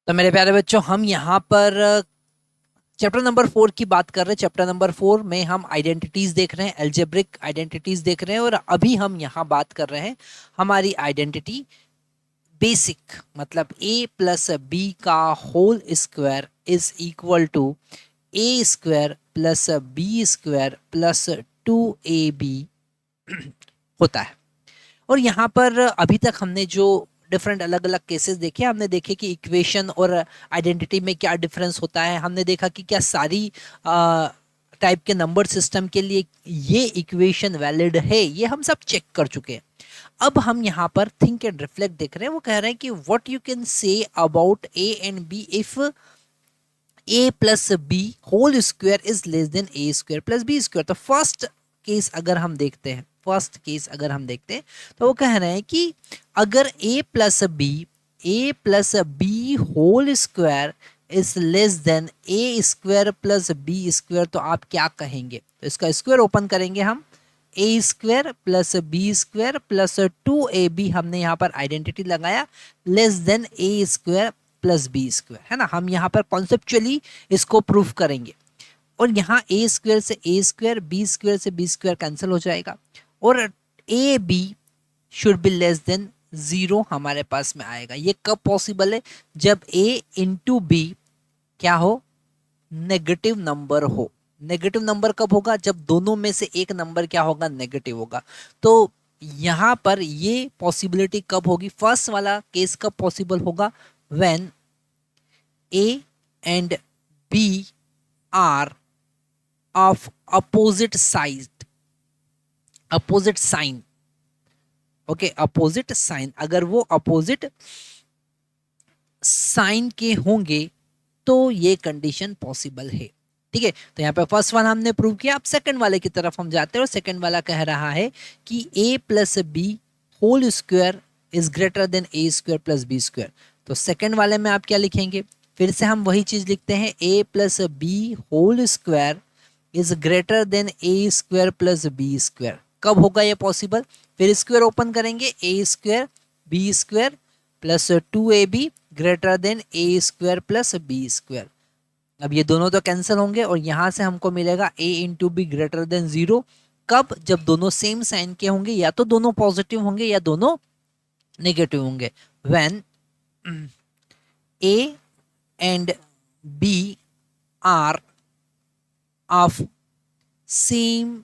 तो मेरे प्यारे बच्चों, हम यहाँ पर चैप्टर नंबर 4 की बात कर रहे हैं। चैप्टर नंबर 4 में हम आइडेंटिटीज देख रहे हैं, एल्जेब्रिक आइडेंटिटीज देख रहे हैं। और अभी हम यहाँ बात कर रहे हैं हमारी आइडेंटिटी बेसिक, मतलब a प्लस बी का whole square is equal to A square plus B square plus 2ab होता है। और यहाँ पर अभी तक हमने जो डिफरेंट अलग अलग केसेस देखे, हमने देखे कि इक्वेशन और आइडेंटिटी में क्या डिफरेंस होता है। हमने देखा कि क्या सारी टाइप के नंबर सिस्टम के लिए ये इक्वेशन वैलिड है, ये हम सब चेक कर चुके हैं। अब हम यहाँ पर थिंक एंड रिफ्लेक्ट देख रहे हैं। वो कह रहे हैं कि what you can say about A and B if A plus B whole square is less than A square plus B square. तो फर्स्ट केस अगर हम देखते हैं, तो वो कह रहे हैं कि अगर a plus B whole square is less than A square plus B square, तो आप क्या कहेंगे? तो इसका स्क्वायर ओपन करेंगे हम, a square plus B square plus 2ab हमने यहाँ पर आइडेंटिटी लगाया, लेस देन ए स्क्वायर प्लस बी स्क्वायर, है ना। हम यहाँ पर कॉन्सेप्चुअली इसको प्रूफ करेंगे। और यहाँ ए स्क्वायर से ए स्क्वायर, बी स्क्वायर से बी स्क्वायर कैंसिल हो जाएगा, और A B should be less than 0 हमारे पास में आएगा। ये कब पॉसिबल है? जब ए इंटू बी क्या हो? नेगेटिव नंबर हो। नेगेटिव नंबर कब होगा? जब दोनों में से एक नंबर क्या होगा? नेगेटिव होगा। तो यहाँ पर ये पॉसिबिलिटी कब होगी? फर्स्ट वाला केस कब पॉसिबल होगा? When A and B are of opposite sign. Okay, opposite sign, अगर वो अपोजिट साइन के होंगे तो ये कंडीशन पॉसिबल है। ठीक है, तो यहाँ पे फर्स्ट वन हमने प्रूव किया। अब सेकंड वाले की तरफ हम जाते हैं, और सेकंड वाला कह रहा है कि a plus B whole square is greater than A square plus B square. तो सेकंड वाले में आप क्या लिखेंगे? फिर से हम वही चीज लिखते हैं, a plus B whole square is greater than A square plus B square. कब होगा ये पॉसिबल? फिर स्क्वायर ओपन करेंगे, a square B square plus 2ab greater than A square plus B square. अब ये दोनों तो कैंसिल होंगे, और यहां से हमको मिलेगा a into be greater than 0। कब? जब दोनों सेम साइन के होंगे, या तो दोनों पॉजिटिव होंगे या दोनों नेगेटिव होंगे। When a and b are of same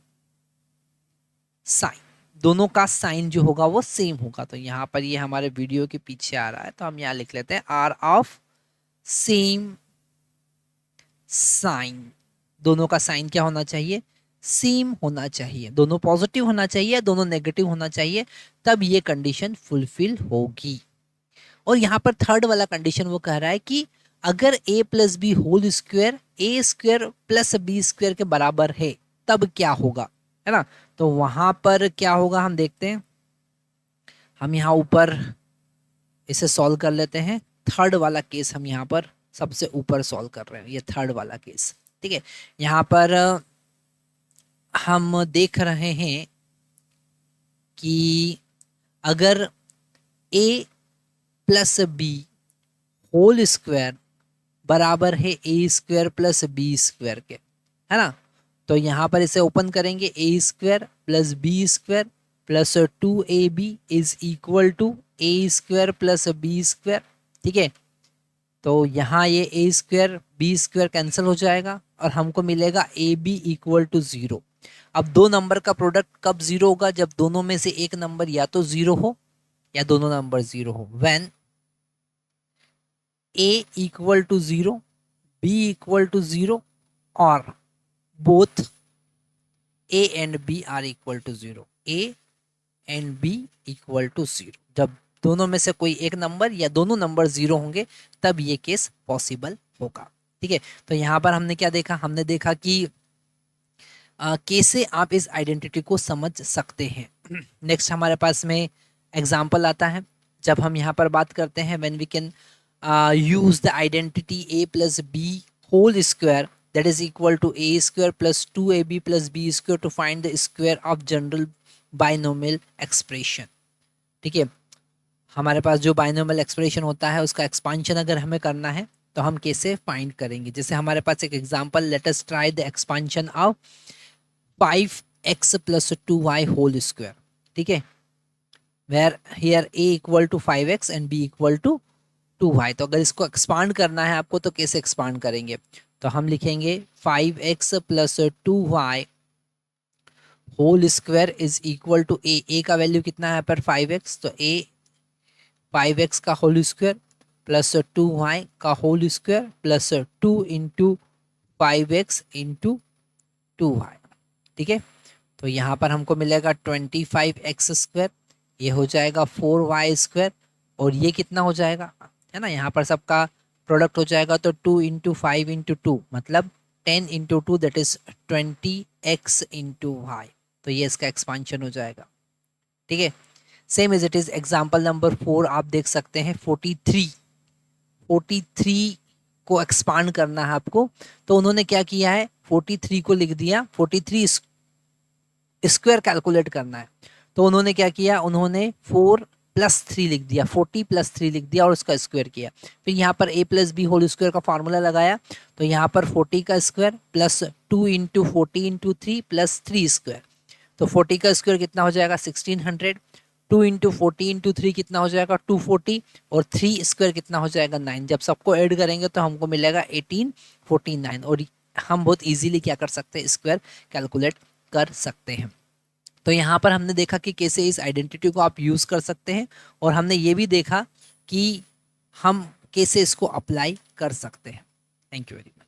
sign, दोनों का साइन जो होगा वो सेम होगा। तो यहाँ पर ये हमारे वीडियो के पीछे आ रहा है, तो हम यहाँ लिख लेते हैं आर ऑफ सेम साइन। दोनों का साइन क्या होना चाहिए? सेम होना चाहिए। दोनों पॉजिटिव होना चाहिए, दोनों नेगेटिव होना चाहिए, तब ये कंडीशन फुलफिल होगी। और यहाँ पर थर्ड वाला कंडीशन वो कह रहा है कि अगर a plus B whole square A square plus B square के बराबर है, तब क्या होगा, है ना। तो वहां पर क्या होगा हम देखते हैं। हम यहाँ ऊपर इसे सॉल्व कर लेते हैं। थर्ड वाला केस हम यहाँ पर सबसे ऊपर सॉल्व कर रहे हैं, ये थर्ड वाला केस। ठीक है, यहाँ पर हम देख रहे हैं कि अगर a plus B whole square बराबर है a square plus B square के, है ना। तो यहाँ पर इसे ओपन करेंगे, a square plus B square plus 2ab is equal to A square plus B square. ठीक है, तो यहाँ ये a square B square cancel हो जाएगा, और हमको मिलेगा ए बी इक्वल टू 0। अब दो नंबर का प्रोडक्ट कब 0 होगा? जब दोनों में से एक नंबर या तो 0 हो या दोनों नंबर 0 हो। When a equal to 0, b equal to 0, और both a and b are equal to 0, a and b equal to 0। जब दोनों में से कोई एक नंबर या दोनों नंबर 0 होंगे, तब ये केस पॉसिबल होगा। ठीक है, तो यहाँ पर हमने क्या देखा? हमने देखा कि कैसे आप इस आइडेंटिटी को समझ सकते हैं। नेक्स्ट हमारे पास में एग्जाम्पल आता है, जब हम यहाँ पर बात करते हैं when we can use the identity a plus b whole square that is equal to a square plus 2ab plus b square to find the square of general binomial expression। ठीक है, हमारे पास जो बाइनोमियल एक्सप्रेशन होता है उसका expansion अगर हमें करना है तो हम कैसे फाइंड करेंगे। जैसे हमारे पास एक example, let us try the expansion of 5x + 2y whole square. ठीक है, where here a equal to 5x and b equal to 2y। तो अगर इसको एक्सपांड करना है आपको तो कैसे एक्सपांड करेंगे, तो हम लिखेंगे 5x + 2y whole square is equal to a का वैल्यू कितना है यहाँ पर 5x, तो a 5x का होल स्क्वायर प्लस 2y का whole square plus 2 into 5x into 2y। ठीक है, तो यहाँ पर हमको मिलेगा 25x स्क्वायर, ये हो जाएगा 4y स्क्वायर, और ये कितना हो जाएगा, है ना, यहाँ पर सबका प्रोडक्ट हो जाएगा, तो 2 इंटू 5 इंटू 2 मतलब 10 into 2 that is 20x into y। तो ये इसका एक्सपांशन हो जाएगा। ठीक है, same as it is example number 4 आप देख सकते हैं 43 को एक्सपांड करना है आपको। तो उन्होंने क्या किया है, 43 को लिख दिया, 43 स्क्वायर कैलकुलेट करना है तो उन्होंने क्या किया, उन्होंने 4 + 3 लिख दिया, 40 + 3 लिख दिया और उसका स्क्वायर किया। फिर यहाँ पर a + b होल स्क्वायर का फार्मूला लगाया, तो यहाँ पर 40 का square plus 2 into 40 into 3 plus 3 square, तो 40 का स्क्वायर कितना हो जाएगा 1600, 2 इंटू 40 इंटू 3 कितना हो जाएगा 240, और 3 स्क्वायर कितना हो जाएगा 9। जब सबको ऐड करेंगे तो हमको मिलेगा 1849, और हम बहुत इजीली क्या कर सकते हैं, स्क्वायर कैलकुलेट कर सकते हैं। तो यहाँ पर हमने देखा कि कैसे इस आइडेंटिटी को आप यूज़ कर सकते हैं, और हमने ये भी देखा कि हम कैसे इसको अप्लाई कर सकते हैं। Thank you very much.